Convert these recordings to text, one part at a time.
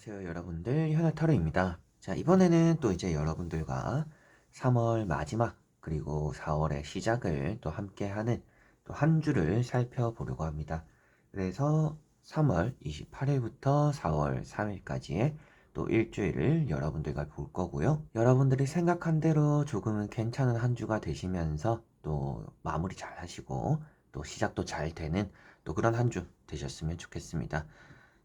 안녕하세요, 여러분들. 현아타로입니다. 자, 이번에는 또 이제 여러분들과 3월 마지막 그리고 4월의 시작을 또 함께하는 또 한 주를 살펴보려고 합니다. 그래서 3월 28일부터 4월 3일까지의 또 일주일을 여러분들과 볼 거고요. 여러분들이 생각한 대로 조금은 괜찮은 한 주가 되시면서 또 마무리 잘 하시고 또 시작도 잘 되는 또 그런 한 주 되셨으면 좋겠습니다.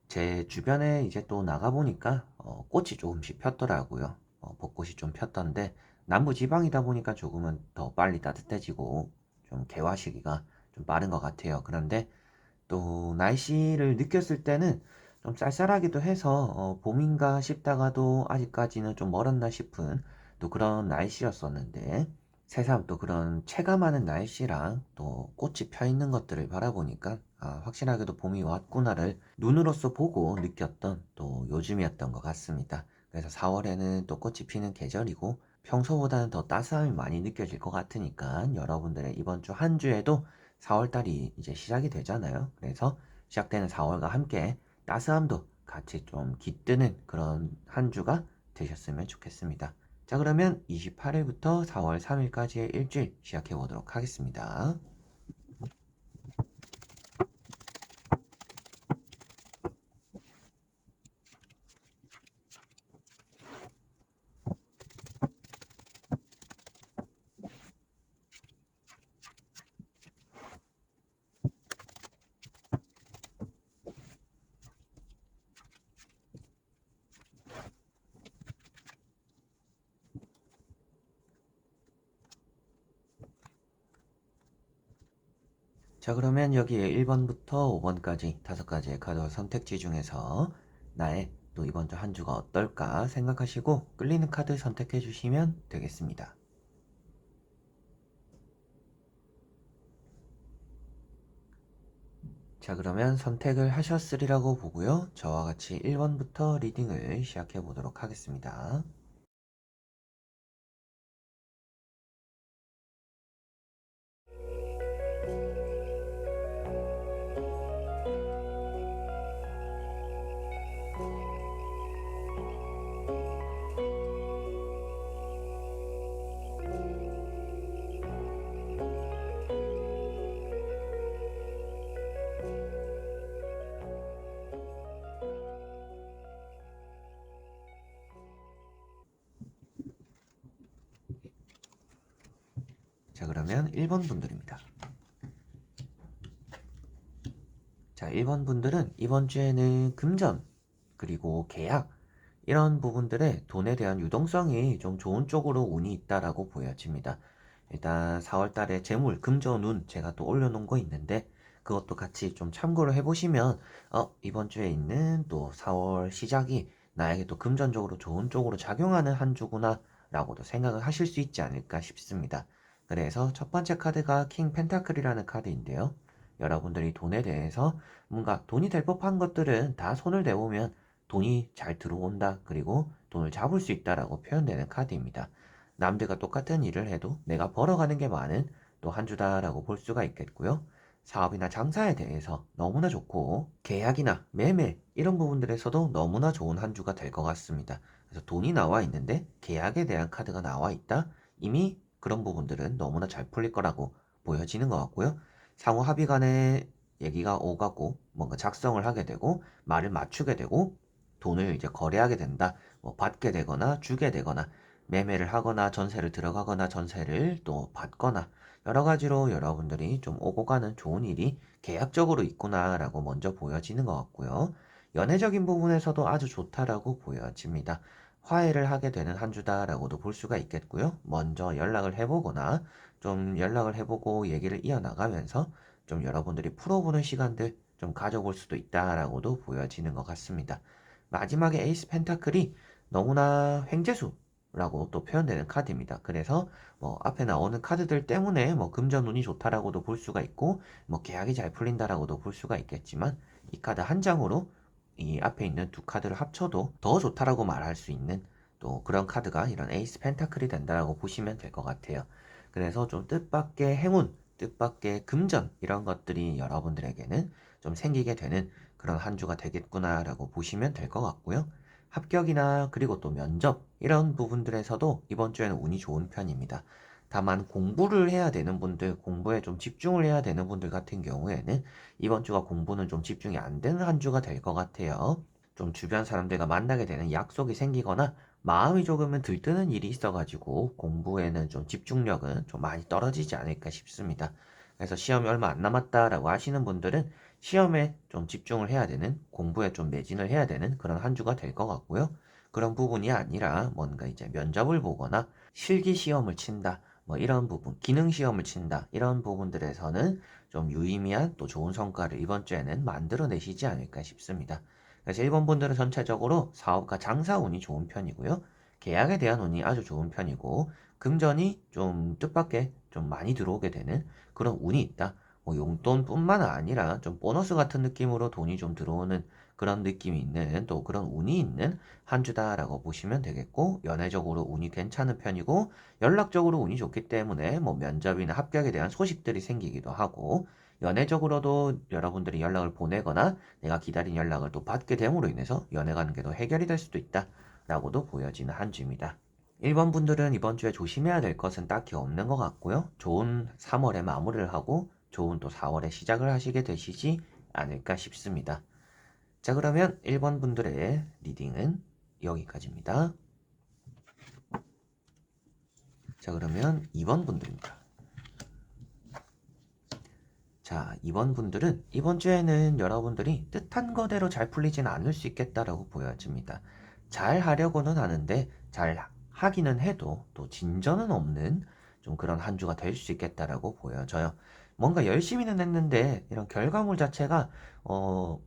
제 주변에 이제 또 나가보니까 꽃이 조금씩 폈더라고요. 벚꽃이 좀 폈던데 남부 지방이다 보니까 조금은 더 빨리 따뜻해지고 좀 개화 시기가 좀 빠른 것 같아요. 그런데 또 날씨를 느꼈을 때는 좀 쌀쌀하기도 해서 봄인가 싶다가도 아직까지는 좀 멀었나 싶은 또 그런 날씨였었는데 새삼 또 그런 체감하는 날씨랑 또 꽃이 펴 있는 것들을 바라보니까 확실하게도 봄이 왔구나를 눈으로써 보고 느꼈던 또 요즘이었던 것 같습니다. 그래서 4월에는 또 꽃이 피는 계절이고 평소보다는 더 따스함이 많이 느껴질 것 같으니까 여러분들의 이번 주 한 주에도 4월달이 이제 시작이 되잖아요. 그래서 시작되는 4월과 함께 따스함도 같이 좀 깃드는 그런 한 주가 되셨으면 좋겠습니다. 자, 그러면 28일부터 4월 3일까지의 일주일 시작해 보도록 하겠습니다. 자, 그러면 여기에 1번부터 5번까지 5가지의 카드 선택지 중에서 나의 또 이번 주 한 주가 어떨까 생각하시고 끌리는 카드 선택해 주시면 되겠습니다. 자, 그러면 선택을 하셨으리라고 보고요. 저와 같이 1번부터 리딩을 시작해 보도록 하겠습니다. 자, 그러면 1번 분들입니다. 자, 1번 분들은 이번 주에는 금전, 그리고 계약, 이런 부분들의 돈에 대한 유동성이 좀 좋은 쪽으로 운이 있다라고 보여집니다. 일단 4월 달에 재물, 금전, 운 제가 또 올려놓은 거 있는데 그것도 같이 좀 참고를 해보시면 이번 주에 있는 또 4월 시작이 나에게 또 금전적으로 좋은 쪽으로 작용하는 한 주구나 라고도 생각을 하실 수 있지 않을까 싶습니다. 그래서 첫 번째 카드가 킹 펜타클이라는 카드인데요. 여러분들이 돈에 대해서 뭔가 돈이 될 법한 것들은 다 손을 대보면 돈이 잘 들어온다. 그리고 돈을 잡을 수 있다라고 표현되는 카드입니다. 남들과 똑같은 일을 해도 내가 벌어가는 게 많은 또 한 주다라고 볼 수가 있겠고요. 사업이나 장사에 대해서 너무나 좋고 계약이나 매매 이런 부분들에서도 너무나 좋은 한 주가 될 것 같습니다. 그래서 돈이 나와 있는데 계약에 대한 카드가 나와 있다. 이미 그런 부분들은 너무나 잘 풀릴 거라고 보여지는 것 같고요. 상호 합의 간에 얘기가 오가고 뭔가 작성을 하게 되고 말을 맞추게 되고 돈을 이제 거래하게 된다. 뭐 받게 되거나 주게 되거나 매매를 하거나 전세를 들어가거나 전세를 또 받거나 여러 가지로 여러분들이 좀 오고 가는 좋은 일이 계약적으로 있구나라고 먼저 보여지는 것 같고요. 연애적인 부분에서도 아주 좋다라고 보여집니다. 화해를 하게 되는 한 주다라고도 볼 수가 있겠고요. 먼저 연락을 해보거나 좀 연락을 해보고 얘기를 이어나가면서 좀 여러분들이 풀어보는 시간들 좀 가져볼 수도 있다라고도 보여지는 것 같습니다. 마지막에 에이스 펜타클이 너무나 횡재수라고 또 표현되는 카드입니다. 그래서 뭐 앞에 나오는 카드들 때문에 뭐 금전운이 좋다라고도 볼 수가 있고 뭐 계약이 잘 풀린다라고도 볼 수가 있겠지만 이 카드 한 장으로 이 앞에 있는 두 카드를 합쳐도 더 좋다라고 말할 수 있는 또 그런 카드가 이런 에이스 펜타클이 된다라고 보시면 될 것 같아요. 그래서 좀 뜻밖의 행운, 뜻밖의 금전 이런 것들이 여러분들에게는 좀 생기게 되는 그런 한 주가 되겠구나라고 보시면 될 것 같고요. 합격이나 그리고 또 면접 이런 부분들에서도 이번 주에는 운이 좋은 편입니다. 다만 공부를 해야 되는 분들, 공부에 좀 집중을 해야 되는 분들 같은 경우에는 이번 주가 공부는 좀 집중이 안 되는 한 주가 될 것 같아요. 좀 주변 사람들과 만나게 되는 약속이 생기거나 마음이 조금은 들뜨는 일이 있어가지고 공부에는 좀 집중력은 좀 많이 떨어지지 않을까 싶습니다. 그래서 시험이 얼마 안 남았다라고 하시는 분들은 시험에 좀 집중을 해야 되는, 공부에 좀 매진을 해야 되는 그런 한 주가 될 것 같고요. 그런 부분이 아니라 뭔가 이제 면접을 보거나 실기 시험을 친다, 뭐 이런 부분, 기능 시험을 친다, 이런 부분들에서는 좀 유의미한 또 좋은 성과를 이번 주에는 만들어내시지 않을까 싶습니다. 그래서 일본 분들은 전체적으로 사업과 장사 운이 좋은 편이고요. 계약에 대한 운이 아주 좋은 편이고, 금전이 좀 뜻밖의 좀 많이 들어오게 되는 그런 운이 있다. 뭐 용돈뿐만 아니라 좀 보너스 같은 느낌으로 돈이 좀 들어오는 그런 느낌이 있는 또 그런 운이 있는 한 주다라고 보시면 되겠고, 연애적으로 운이 괜찮은 편이고, 연락적으로 운이 좋기 때문에 뭐 면접이나 합격에 대한 소식들이 생기기도 하고, 연애적으로도 여러분들이 연락을 보내거나 내가 기다린 연락을 또 받게 됨으로 인해서 연애 관계도 해결이 될 수도 있다라고도 보여지는 한 주입니다. 1번 분들은 이번 주에 조심해야 될 것은 딱히 없는 것 같고요. 좋은 3월에 마무리를 하고 좋은 또 4월에 시작을 하시게 되시지 않을까 싶습니다. 자, 그러면 1번 분들의 리딩은 여기까지입니다. 자, 그러면 2번 분들입니다. 자, 2번 분들은 이번 주에는 여러분들이 뜻한 거대로 잘 풀리지는 않을 수 있겠다라고 보여집니다. 잘 하려고는 하는데 잘 하기는 해도 또 진전은 없는 좀 그런 한 주가 될 수 있겠다라고 보여져요. 뭔가 열심히는 했는데 이런 결과물 자체가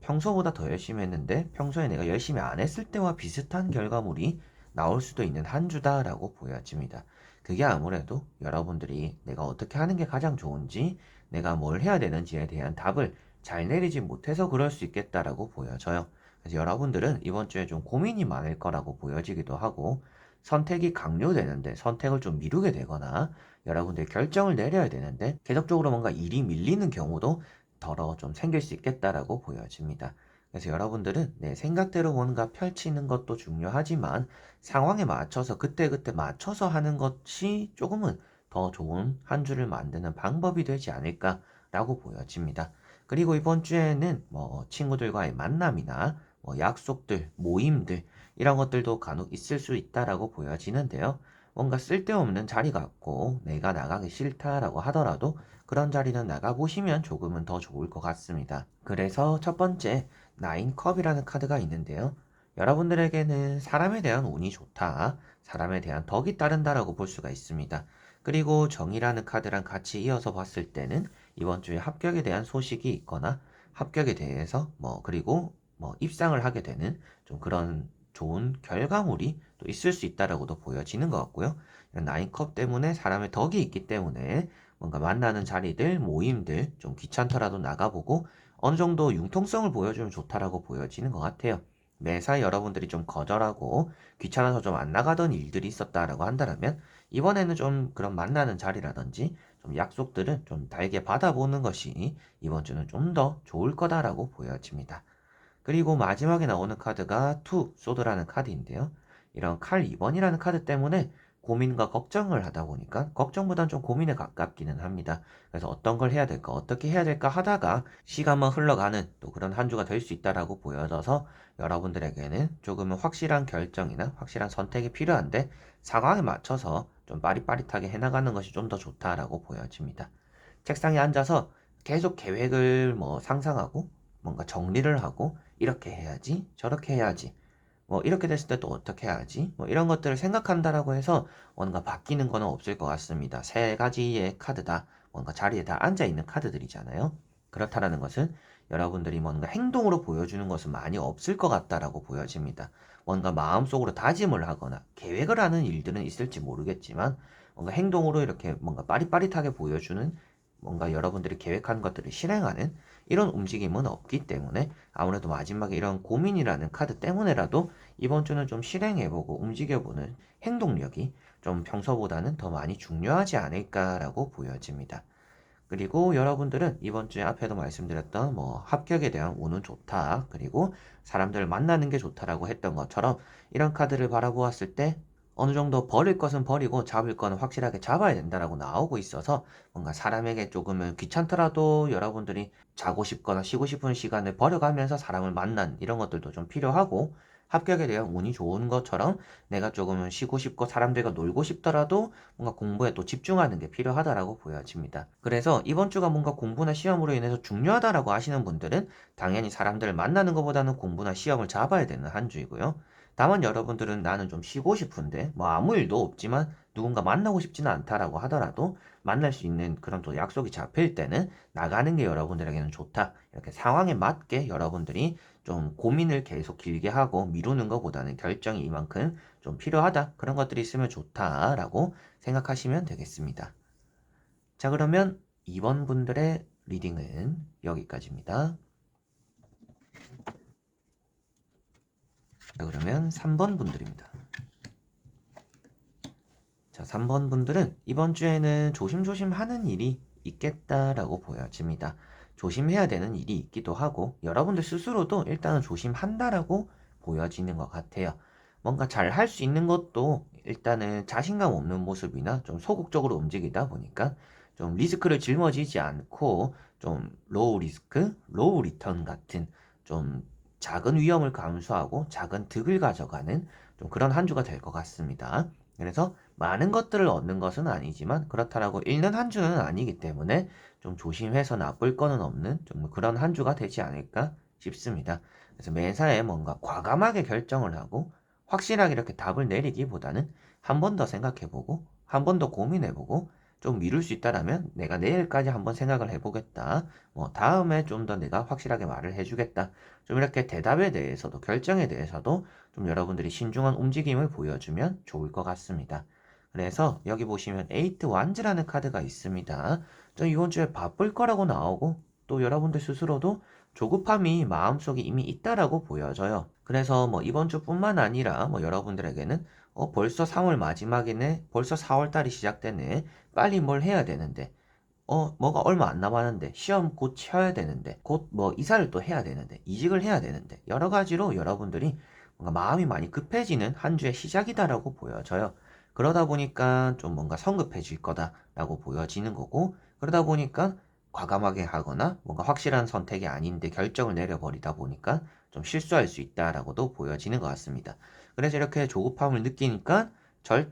평소보다 더 열심히 했는데 평소에 내가 열심히 안 했을 때와 비슷한 결과물이 나올 수도 있는 한 주다라고 보여집니다. 그게 아무래도 여러분들이 내가 어떻게 하는 게 가장 좋은지, 내가 뭘 해야 되는지에 대한 답을 잘 내리지 못해서 그럴 수 있겠다라고 보여져요. 그래서 여러분들은 이번 주에 좀 고민이 많을 거라고 보여지기도 하고, 선택이 강요되는데 선택을 좀 미루게 되거나 여러분들이 결정을 내려야 되는데 계속적으로 뭔가 일이 밀리는 경우도 덜어 좀 생길 수 있겠다라고 보여집니다. 그래서 여러분들은 내 생각대로 뭔가 펼치는 것도 중요하지만 상황에 맞춰서 그때그때 맞춰서 하는 것이 조금은 더 좋은 한 주를 만드는 방법이 되지 않을까라고 보여집니다. 그리고 이번 주에는 뭐 친구들과의 만남이나 뭐 약속들, 모임들 이런 것들도 간혹 있을 수 있다라고 보여지는데요. 뭔가 쓸데없는 자리 같고 내가 나가기 싫다라고 하더라도 그런 자리는 나가보시면 조금은 더 좋을 것 같습니다. 그래서 첫 번째, 나인컵이라는 카드가 있는데요. 여러분들에게는 사람에 대한 운이 좋다, 사람에 대한 덕이 따른다라고 볼 수가 있습니다. 그리고 정이라는 카드랑 같이 이어서 봤을 때는 이번 주에 합격에 대한 소식이 있거나 합격에 대해서 그리고 입상을 하게 되는 좀 그런 좋은 결과물이 또 있을 수 있다라고도 보여지는 것 같고요. 이런 나인컵 때문에 사람의 덕이 있기 때문에 뭔가 만나는 자리들, 모임들 좀 귀찮더라도 나가보고 어느 정도 융통성을 보여주면 좋다라고 보여지는 것 같아요. 매사 여러분들이 좀 거절하고 귀찮아서 좀 안 나가던 일들이 있었다라고 한다면 이번에는 좀 그런 만나는 자리라든지 좀 약속들을 좀 달게 받아보는 것이 이번 주는 좀 더 좋을 거다라고 보여집니다. 그리고 마지막에 나오는 카드가 투 소드라는 카드인데요. 이런 칼 2번이라는 카드 때문에 고민과 걱정을 하다 보니까 걱정보단 좀 고민에 가깝기는 합니다. 그래서 어떤 걸 해야 될까, 어떻게 해야 될까 하다가 시간만 흘러가는 또 그런 한 주가 될 수 있다라고 보여져서 여러분들에게는 조금은 확실한 결정이나 확실한 선택이 필요한데 상황에 맞춰서 좀 빠릿빠릿하게 해나가는 것이 좀 더 좋다라고 보여집니다. 책상에 앉아서 계속 계획을 상상하고 뭔가 정리를 하고 이렇게 해야지, 저렇게 해야지, 이렇게 됐을 때 또 어떻게 해야지, 이런 것들을 생각한다라고 해서 뭔가 바뀌는 거는 없을 것 같습니다. 세 가지의 카드다. 뭔가 자리에 다 앉아 있는 카드들이잖아요. 그렇다라는 것은 여러분들이 뭔가 행동으로 보여주는 것은 많이 없을 것 같다라고 보여집니다. 뭔가 마음속으로 다짐을 하거나 계획을 하는 일들은 있을지 모르겠지만 뭔가 행동으로 이렇게 뭔가 빠릿빠릿하게 보여주는, 뭔가 여러분들이 계획한 것들을 실행하는 이런 움직임은 없기 때문에 아무래도 마지막에 이런 고민이라는 카드 때문에라도 이번 주는 좀 실행해보고 움직여보는 행동력이 좀 평소보다는 더 많이 중요하지 않을까라고 보여집니다. 그리고 여러분들은 이번 주에 앞에도 말씀드렸던 뭐 합격에 대한 운은 좋다. 그리고 사람들을 만나는 게 좋다라고 했던 것처럼 이런 카드를 바라보았을 때 어느 정도 버릴 것은 버리고 잡을 거는 확실하게 잡아야 된다라고 나오고 있어서 뭔가 사람에게 조금은 귀찮더라도 여러분들이 자고 싶거나 쉬고 싶은 시간을 버려가면서 사람을 만난 이런 것들도 좀 필요하고 합격에 대한 운이 좋은 것처럼 내가 조금은 쉬고 싶고 사람들과 놀고 싶더라도 뭔가 공부에 또 집중하는 게 필요하다라고 보여집니다. 그래서 이번 주가 뭔가 공부나 시험으로 인해서 중요하다라고 하시는 분들은 당연히 사람들을 만나는 것보다는 공부나 시험을 잡아야 되는 한 주이고요. 다만 여러분들은 나는 좀 쉬고 싶은데 뭐 아무 일도 없지만 누군가 만나고 싶지는 않다라고 하더라도 만날 수 있는 그런 또 약속이 잡힐 때는 나가는 게 여러분들에게는 좋다. 이렇게 상황에 맞게 여러분들이 좀 고민을 계속 길게 하고 미루는 것보다는 결정이 이만큼 좀 필요하다. 그런 것들이 있으면 좋다라고 생각하시면 되겠습니다. 자, 그러면 2번 분들의 리딩은 여기까지입니다. 자, 그러면 3번 분들입니다. 자, 3번 분들은 이번 주에는 조심조심 하는 일이 있겠다라고 보여집니다. 조심해야 되는 일이 있기도 하고 여러분들 스스로도 일단은 조심한다라고 보여지는 것 같아요. 뭔가 잘 할 수 있는 것도 일단은 자신감 없는 모습이나 좀 소극적으로 움직이다 보니까 좀 리스크를 짊어지지 않고 좀 로우 리스크, 로우 리턴 같은 좀 작은 위험을 감수하고 작은 득을 가져가는 좀 그런 한 주가 될 것 같습니다. 그래서 많은 것들을 얻는 것은 아니지만 그렇다라고 잃는 한 주는 아니기 때문에 좀 조심해서 나쁠 거는 없는 좀 그런 한 주가 되지 않을까 싶습니다. 그래서 매사에 뭔가 과감하게 결정을 하고 확실하게 이렇게 답을 내리기보다는 한 번 더 생각해보고 한 번 더 고민해보고 좀 미룰 수 있다라면 내가 내일까지 한번 생각을 해보겠다. 뭐 다음에 좀 더 내가 확실하게 말을 해주겠다. 좀 이렇게 대답에 대해서도 결정에 대해서도 좀 여러분들이 신중한 움직임을 보여주면 좋을 것 같습니다. 그래서 여기 보시면 에이트 완즈라는 카드가 있습니다. 저 이번 주에 바쁠 거라고 나오고 또 여러분들 스스로도 조급함이 마음속에 이미 있다라고 보여져요. 그래서 뭐 이번 주뿐만 아니라 뭐 여러분들에게는 벌써 3월 마지막이네, 벌써 4월 달이 시작되네, 빨리 뭘 해야 되는데 뭐가 얼마 안 남았는데, 시험 곧 쳐야 되는데, 곧 뭐 이사를 또 해야 되는데, 이직을 해야 되는데, 여러 가지로 여러분들이 뭔가 마음이 많이 급해지는 한 주의 시작이다라고 보여져요. 그러다 보니까 좀 뭔가 성급해질 거다라고 보여지는 거고, 그러다 보니까 과감하게 하거나 뭔가 확실한 선택이 아닌데 결정을 내려버리다 보니까 좀 실수할 수 있다라고도 보여지는 것 같습니다. 그래서 이렇게 조급함을 느끼니까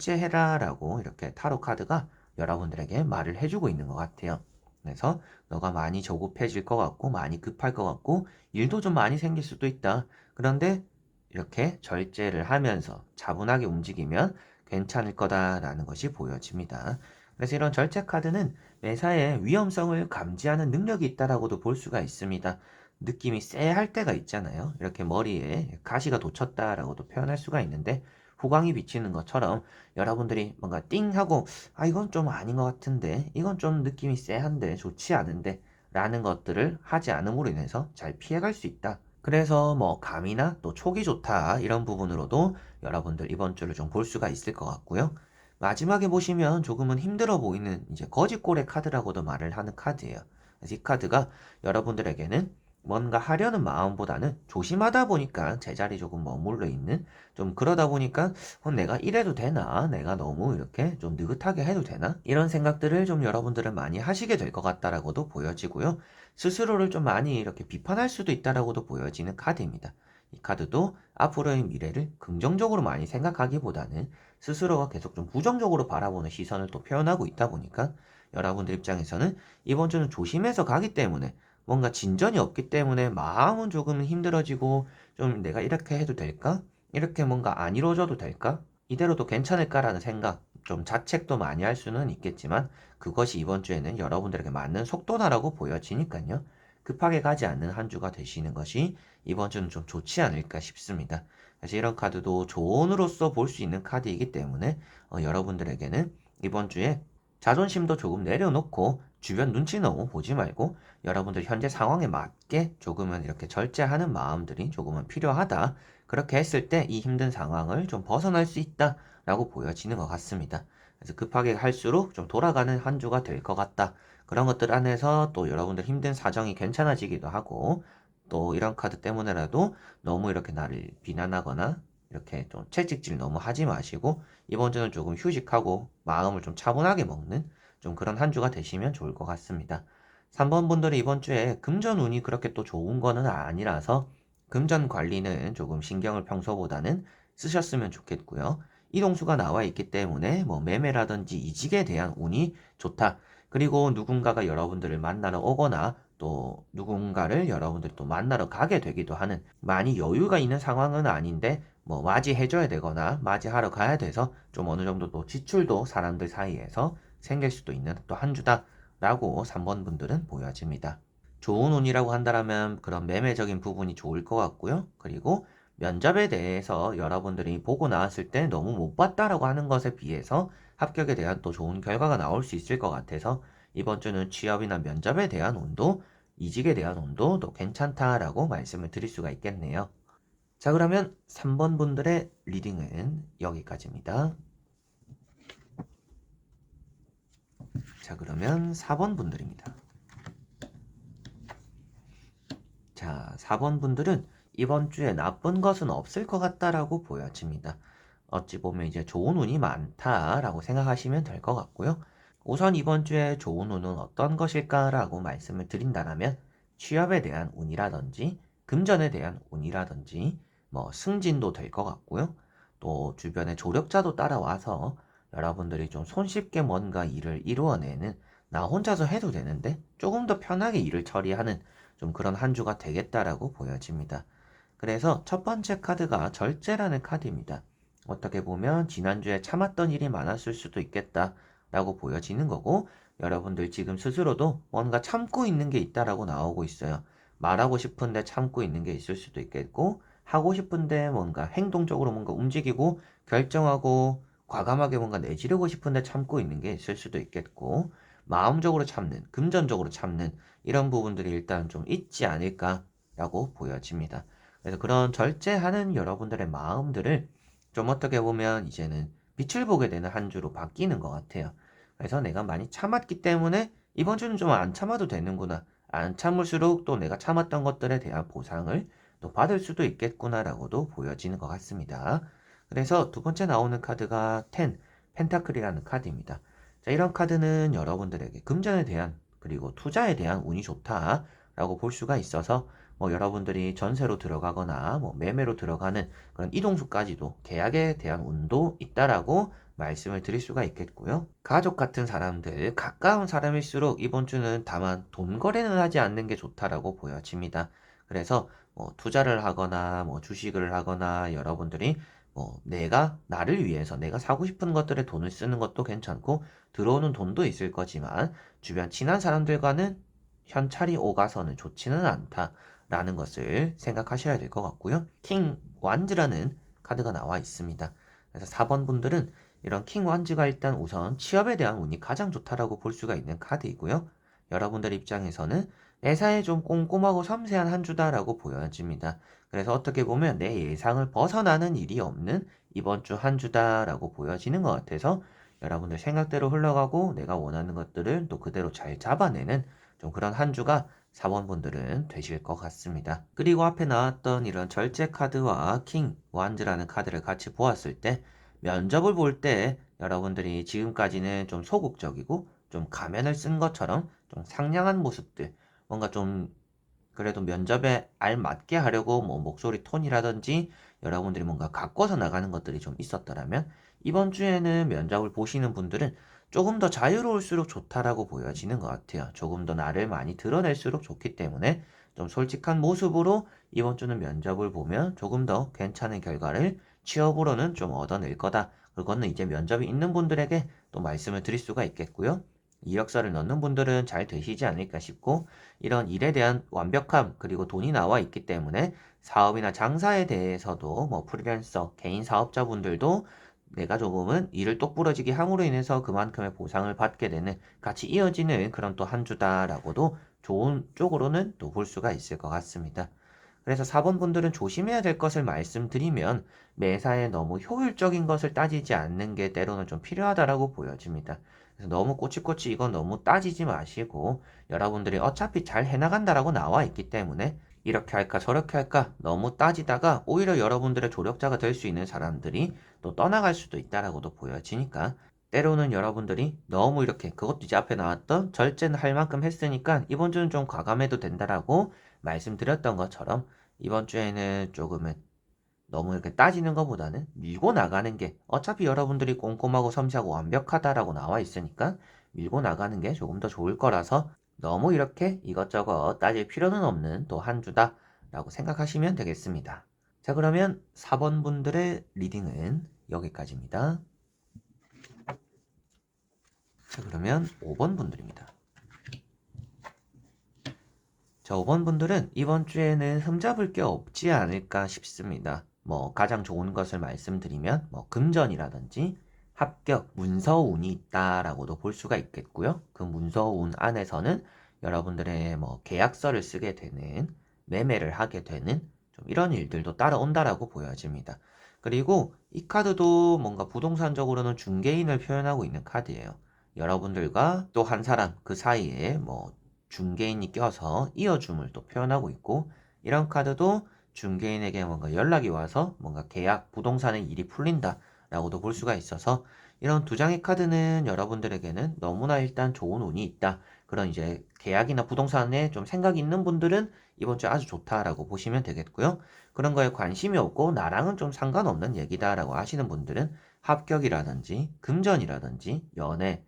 절제해라라고 이렇게 타로 카드가 여러분들에게 말을 해주고 있는 것 같아요. 그래서 너가 많이 조급해질 것 같고 많이 급할 것 같고 일도 좀 많이 생길 수도 있다. 그런데 이렇게 절제를 하면서 차분하게 움직이면 괜찮을 거다라는 것이 보여집니다. 그래서 이런 절제 카드는 매사에 위험성을 감지하는 능력이 있다라고도 볼 수가 있습니다. 느낌이 쎄할 때가 있잖아요. 이렇게 머리에 가시가 돋쳤다라고도 표현할 수가 있는데 후광이 비치는 것처럼 여러분들이 뭔가 띵 하고 이건 좀 아닌 것 같은데 이건 좀 느낌이 쎄한데 좋지 않은데 라는 것들을 하지 않음으로 인해서 잘 피해갈 수 있다. 그래서 뭐 감이나 또 촉이 좋다 이런 부분으로도 여러분들 이번 주를 좀 볼 수가 있을 것 같고요. 마지막에 보시면 조금은 힘들어 보이는 이제 거짓골의 카드라고도 말을 하는 카드예요. 그래서 이 카드가 여러분들에게는 뭔가 하려는 마음보다는 조심하다 보니까 제자리 조금 머물러 있는 좀 그러다 보니까 내가 이래도 되나? 내가 너무 이렇게 좀 느긋하게 해도 되나? 이런 생각들을 좀 여러분들은 많이 하시게 될 것 같다라고도 보여지고요. 스스로를 좀 많이 이렇게 비판할 수도 있다라고도 보여지는 카드입니다. 이 카드도 앞으로의 미래를 긍정적으로 많이 생각하기보다는 스스로가 계속 좀 부정적으로 바라보는 시선을 또 표현하고 있다 보니까 여러분들 입장에서는 이번 주는 조심해서 가기 때문에 뭔가 진전이 없기 때문에 마음은 조금 힘들어지고 좀 내가 이렇게 해도 될까? 이렇게 뭔가 안 이루어져도 될까? 이대로도 괜찮을까라는 생각, 좀 자책도 많이 할 수는 있겠지만 그것이 이번 주에는 여러분들에게 맞는 속도다라고 보여지니까요. 급하게 가지 않는 한 주가 되시는 것이 이번 주는 좀 좋지 않을까 싶습니다. 사실 이런 카드도 조언으로서 볼 수 있는 카드이기 때문에 여러분들에게는 이번 주에 자존심도 조금 내려놓고 주변 눈치 너무 보지 말고 여러분들 현재 상황에 맞게 조금은 이렇게 절제하는 마음들이 조금은 필요하다. 그렇게 했을 때 이 힘든 상황을 좀 벗어날 수 있다라고 보여지는 것 같습니다. 그래서 급하게 할수록 좀 돌아가는 한 주가 될 것 같다. 그런 것들 안에서 또 여러분들 힘든 사정이 괜찮아지기도 하고 또 이런 카드 때문에라도 너무 이렇게 나를 비난하거나 이렇게 좀 채찍질 너무 하지 마시고 이번 주는 조금 휴식하고 마음을 좀 차분하게 먹는 좀 그런 한 주가 되시면 좋을 것 같습니다. 3번 분들이 이번 주에 금전 운이 그렇게 또 좋은 거는 아니라서 금전 관리는 조금 신경을 평소보다는 쓰셨으면 좋겠고요. 이동수가 나와 있기 때문에 뭐 매매라든지 이직에 대한 운이 좋다. 그리고 누군가가 여러분들을 만나러 오거나 또 누군가를 여러분들이 또 만나러 가게 되기도 하는 많이 여유가 있는 상황은 아닌데 뭐 맞이해줘야 되거나 맞이하러 가야 돼서 좀 어느 정도 또 지출도 사람들 사이에서 생길 수도 있는 또 한 주다라고 3번 분들은 보여집니다. 좋은 운이라고 한다면 그런 매매적인 부분이 좋을 것 같고요. 그리고 면접에 대해서 여러분들이 보고 나왔을 때 너무 못 봤다라고 하는 것에 비해서 합격에 대한 또 좋은 결과가 나올 수 있을 것 같아서 이번 주는 취업이나 면접에 대한 운도, 이직에 대한 운도 또 괜찮다라고 말씀을 드릴 수가 있겠네요. 자, 그러면 3번 분들의 리딩은 여기까지입니다. 자, 그러면 4번 분들입니다. 자, 4번 분들은 이번 주에 나쁜 것은 없을 것 같다라고 보여집니다. 어찌 보면 이제 좋은 운이 많다라고 생각하시면 될 것 같고요. 우선 이번 주에 좋은 운은 어떤 것일까라고 말씀을 드린다면 취업에 대한 운이라든지 금전에 대한 운이라든지 뭐 승진도 될 것 같고요. 또 주변에 조력자도 따라와서 여러분들이 좀 손쉽게 뭔가 일을 이루어내는 나 혼자서 해도 되는데 조금 더 편하게 일을 처리하는 좀 그런 한 주가 되겠다라고 보여집니다. 그래서 첫 번째 카드가 절제라는 카드입니다. 어떻게 보면 지난주에 참았던 일이 많았을 수도 있겠다라고 보여지는 거고 여러분들 지금 스스로도 뭔가 참고 있는 게 있다라고 나오고 있어요. 말하고 싶은데 참고 있는 게 있을 수도 있겠고 하고 싶은데 뭔가 행동적으로 뭔가 움직이고 결정하고 과감하게 뭔가 내지르고 싶은데 참고 있는 게 있을 수도 있겠고 마음적으로 참는, 금전적으로 참는 이런 부분들이 일단 좀 있지 않을까라고 보여집니다. 그래서 그런 절제하는 여러분들의 마음들을 좀 어떻게 보면 이제는 빛을 보게 되는 한 주로 바뀌는 것 같아요. 그래서 내가 많이 참았기 때문에 이번 주는 좀 안 참아도 되는구나. 안 참을수록 또 내가 참았던 것들에 대한 보상을 또 받을 수도 있겠구나라고도 보여지는 것 같습니다. 그래서 두 번째 나오는 카드가 10, 펜타클이라는 카드입니다. 자, 이런 카드는 여러분들에게 금전에 대한 그리고 투자에 대한 운이 좋다라고 볼 수가 있어서 뭐 여러분들이 전세로 들어가거나 뭐 매매로 들어가는 그런 이동수까지도 계약에 대한 운도 있다라고 말씀을 드릴 수가 있겠고요. 가족 같은 사람들, 가까운 사람일수록 이번 주는 다만 돈 거래는 하지 않는 게 좋다라고 보여집니다. 그래서 뭐 투자를 하거나 뭐 주식을 하거나 여러분들이 뭐 내가 나를 위해서 내가 사고 싶은 것들에 돈을 쓰는 것도 괜찮고 들어오는 돈도 있을 거지만 주변 친한 사람들과는 현찰이 오가서는 좋지는 않다라는 것을 생각하셔야 될 것 같고요. 킹 완즈라는 카드가 나와 있습니다. 그래서 4번 분들은 이런 킹 완즈가 일단 우선 취업에 대한 운이 가장 좋다라고 볼 수가 있는 카드이고요. 여러분들 입장에서는 매사에 좀 꼼꼼하고 섬세한 한 주다라고 보여집니다. 그래서 어떻게 보면 내 예상을 벗어나는 일이 없는 이번 주 한 주다라고 보여지는 것 같아서 여러분들 생각대로 흘러가고 내가 원하는 것들을 또 그대로 잘 잡아내는 좀 그런 한 주가 4번 분들은 되실 것 같습니다. 그리고 앞에 나왔던 이런 절제 카드와 킹 완즈라는 카드를 같이 보았을 때 면접을 볼 때 여러분들이 지금까지는 좀 소극적이고 좀 가면을 쓴 것처럼 좀 상냥한 모습들 뭔가 좀 그래도 면접에 알맞게 하려고 뭐 목소리 톤이라든지 여러분들이 뭔가 가꿔서 나가는 것들이 좀 있었더라면 이번 주에는 면접을 보시는 분들은 조금 더 자유로울수록 좋다라고 보여지는 것 같아요. 조금 더 나를 많이 드러낼수록 좋기 때문에 좀 솔직한 모습으로 이번 주는 면접을 보면 조금 더 괜찮은 결과를 취업으로는 좀 얻어낼 거다. 그거는 이제 면접이 있는 분들에게 또 말씀을 드릴 수가 있겠고요. 이력서를 넣는 분들은 잘 되시지 않을까 싶고 이런 일에 대한 완벽함 그리고 돈이 나와 있기 때문에 사업이나 장사에 대해서도 뭐 프리랜서, 개인 사업자분들도 내가 조금은 일을 똑부러지게 함으로 인해서 그만큼의 보상을 받게 되는 같이 이어지는 그런 또 한 주다라고도 좋은 쪽으로는 또 볼 수가 있을 것 같습니다. 그래서 4번 분들은 조심해야 될 것을 말씀드리면 매사에 너무 효율적인 것을 따지지 않는 게 때로는 좀 필요하다라고 보여집니다. 그래서 너무 꼬치꼬치 이건 너무 따지지 마시고 여러분들이 어차피 잘 해나간다라고 나와 있기 때문에 이렇게 할까 저렇게 할까 너무 따지다가 오히려 여러분들의 조력자가 될 수 있는 사람들이 또 떠나갈 수도 있다라고도 보여지니까 때로는 여러분들이 너무 이렇게 그것도 이제 앞에 나왔던 절제는 할 만큼 했으니까 이번 주는 좀 과감해도 된다라고 말씀드렸던 것처럼 이번 주에는 조금은 너무 이렇게 따지는 것보다는 밀고 나가는 게 어차피 여러분들이 꼼꼼하고 섬세하고 완벽하다라고 나와 있으니까 밀고 나가는 게 조금 더 좋을 거라서 너무 이렇게 이것저것 따질 필요는 없는 또 한 주다라고 생각하시면 되겠습니다. 자, 그러면 4번 분들의 리딩은 여기까지입니다. 자, 그러면 5번 분들입니다. 자, 5번 분들은 이번 주에는 흠잡을 게 없지 않을까 싶습니다. 가장 좋은 것을 말씀드리면 금전이라든지 합격, 문서운이 있다라고도 볼 수가 있겠고요. 그 문서운 안에서는 여러분들의 계약서를 쓰게 되는, 매매를 하게 되는 좀 이런 일들도 따라온다라고 보여집니다. 그리고 이 카드도 뭔가 부동산적으로는 중개인을 표현하고 있는 카드예요. 여러분들과 또 한 사람 그 사이에 중개인이 껴서 이어줌을 또 표현하고 있고 이런 카드도 중개인에게 뭔가 연락이 와서 뭔가 계약, 부동산의 일이 풀린다라고도 볼 수가 있어서 이런 두 장의 카드는 여러분들에게는 너무나 일단 좋은 운이 있다. 그런 이제 계약이나 부동산에 좀 생각이 있는 분들은 이번 주에 아주 좋다라고 보시면 되겠고요. 그런 거에 관심이 없고 나랑은 좀 상관없는 얘기다라고 하시는 분들은 합격이라든지 금전이라든지 연애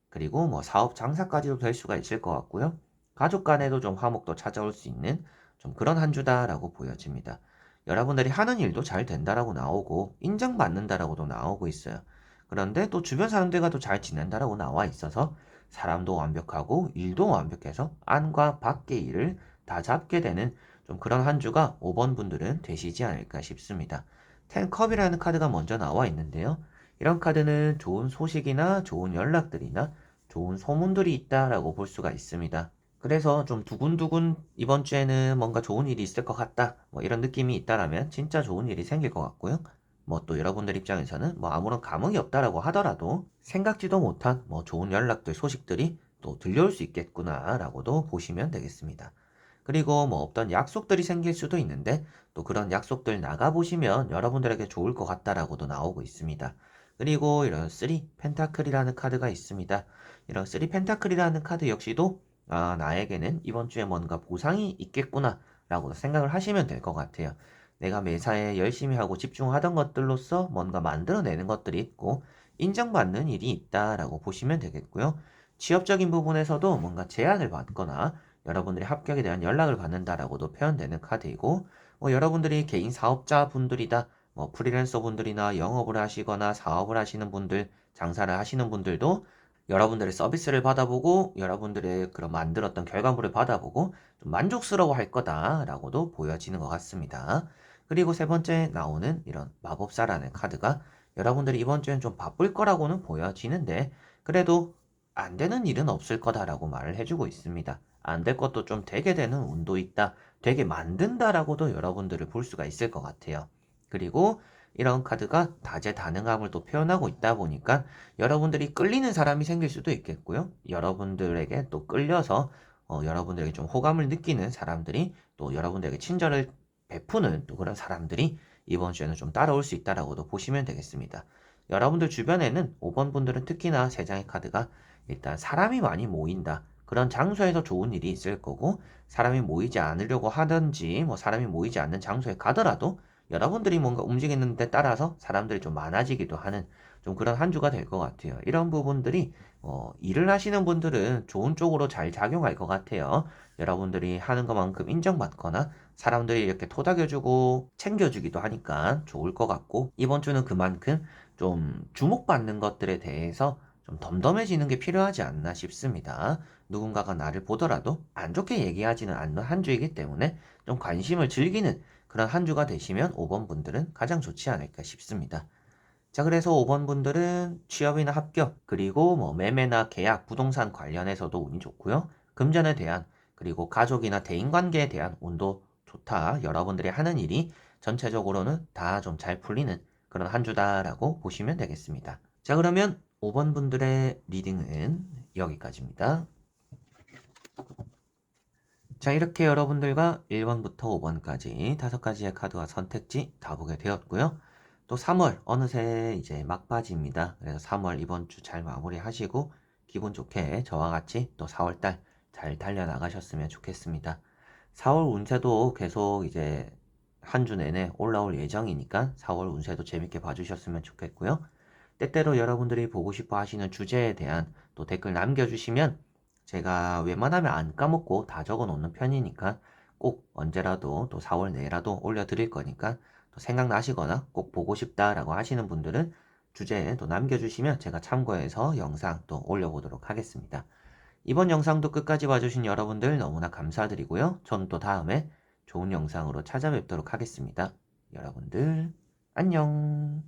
그리고 사업 장사까지도 될 수가 있을 것 같고요. 가족 간에도 좀 화목도 찾아올 수 있는 좀 그런 한 주다라고 보여집니다. 여러분들이 하는 일도 잘 된다라고 나오고 인정받는다라고도 나오고 있어요. 그런데 또 주변 사람들과도 잘 지낸다라고 나와 있어서 사람도 완벽하고 일도 완벽해서 안과 밖의 일을 다 잡게 되는 좀 그런 한 주가 5번 분들은 되시지 않을까 싶습니다. 텐컵이라는 카드가 먼저 나와 있는데요. 이런 카드는 좋은 소식이나 좋은 연락들이나 좋은 소문들이 있다라고 볼 수가 있습니다. 그래서 좀 두근두근 이번 주에는 뭔가 좋은 일이 있을 것 같다. 이런 느낌이 있다라면 진짜 좋은 일이 생길 것 같고요. 또 여러분들 입장에서는 아무런 감흥이 없다라고 하더라도 생각지도 못한 좋은 연락들, 소식들이 또 들려올 수 있겠구나라고도 보시면 되겠습니다. 그리고 어떤 약속들이 생길 수도 있는데 또 그런 약속들 나가보시면 여러분들에게 좋을 것 같다라고도 나오고 있습니다. 그리고 이런 3 펜타클이라는 카드가 있습니다. 이런 3 펜타클이라는 카드 역시도 나에게는 이번 주에 뭔가 보상이 있겠구나 라고 생각을 하시면 될 것 같아요. 내가 매사에 열심히 하고 집중하던 것들로서 뭔가 만들어내는 것들이 있고 인정받는 일이 있다라고 보시면 되겠고요. 취업적인 부분에서도 뭔가 제안을 받거나 여러분들이 합격에 대한 연락을 받는다라고도 표현되는 카드이고 여러분들이 개인 사업자 분들이다 프리랜서 분들이나 영업을 하시거나 사업을 하시는 분들 장사를 하시는 분들도 여러분들의 서비스를 받아보고 여러분들의 그런 만들었던 결과물을 받아보고 좀 만족스러워 할 거다라고도 보여지는 것 같습니다. 그리고 세 번째 나오는 이런 마법사라는 카드가 여러분들이 이번 주엔 좀 바쁠 거라고는 보여지는데 그래도 안 되는 일은 없을 거다라고 말을 해주고 있습니다. 안 될 것도 좀 되게 되는 운도 있다. 되게 만든다라고도 여러분들을 볼 수가 있을 것 같아요. 그리고 이런 카드가 다재다능함을 또 표현하고 있다 보니까 여러분들이 끌리는 사람이 생길 수도 있겠고요. 여러분들에게 또 끌려서 여러분들에게 좀 호감을 느끼는 사람들이 또 여러분들에게 친절을 베푸는 또 그런 사람들이 이번 주에는 좀 따라올 수 있다라고도 보시면 되겠습니다. 여러분들 주변에는 5번 분들은 특히나 세 장의 카드가 일단 사람이 많이 모인다. 그런 장소에서 좋은 일이 있을 거고 사람이 모이지 않으려고 하든지 사람이 모이지 않는 장소에 가더라도 여러분들이 뭔가 움직이는 데 따라서 사람들이 좀 많아지기도 하는 좀 그런 한 주가 될 것 같아요. 이런 부분들이 일을 하시는 분들은 좋은 쪽으로 잘 작용할 것 같아요. 여러분들이 하는 것만큼 인정받거나 사람들이 이렇게 토닥여주고 챙겨주기도 하니까 좋을 것 같고 이번 주는 그만큼 좀 주목받는 것들에 대해서 좀 덤덤해지는 게 필요하지 않나 싶습니다. 누군가가 나를 보더라도 안 좋게 얘기하지는 않는 한 주이기 때문에 좀 관심을 즐기는 그런 한 주가 되시면 5번 분들은 가장 좋지 않을까 싶습니다. 자, 그래서 5번 분들은 취업이나 합격, 그리고 매매나 계약, 부동산 관련해서도 운이 좋고요. 금전에 대한, 그리고 가족이나 대인관계에 대한 운도 좋다. 여러분들이 하는 일이 전체적으로는 다 좀 잘 풀리는 그런 한 주다라고 보시면 되겠습니다. 자, 그러면 5번 분들의 리딩은 여기까지입니다. 자, 이렇게 여러분들과 1번부터 5번까지 5가지의 카드와 선택지 다 보게 되었고요. 또 3월 어느새 이제 막바지입니다. 그래서 3월 이번 주 잘 마무리하시고 기분 좋게 저와 같이 또 4월달 잘 달려나가셨으면 좋겠습니다. 4월 운세도 계속 이제 한 주 내내 올라올 예정이니까 4월 운세도 재밌게 봐주셨으면 좋겠고요. 때때로 여러분들이 보고 싶어 하시는 주제에 대한 또 댓글 남겨주시면 제가 웬만하면 안 까먹고 다 적어 놓는 편이니까 꼭 언제라도 또 4월 내라도 올려드릴 거니까 또 생각나시거나 꼭 보고 싶다라고 하시는 분들은 주제에 또 남겨주시면 제가 참고해서 영상 또 올려보도록 하겠습니다. 이번 영상도 끝까지 봐주신 여러분들 너무나 감사드리고요. 저는 또 다음에 좋은 영상으로 찾아뵙도록 하겠습니다. 여러분들 안녕.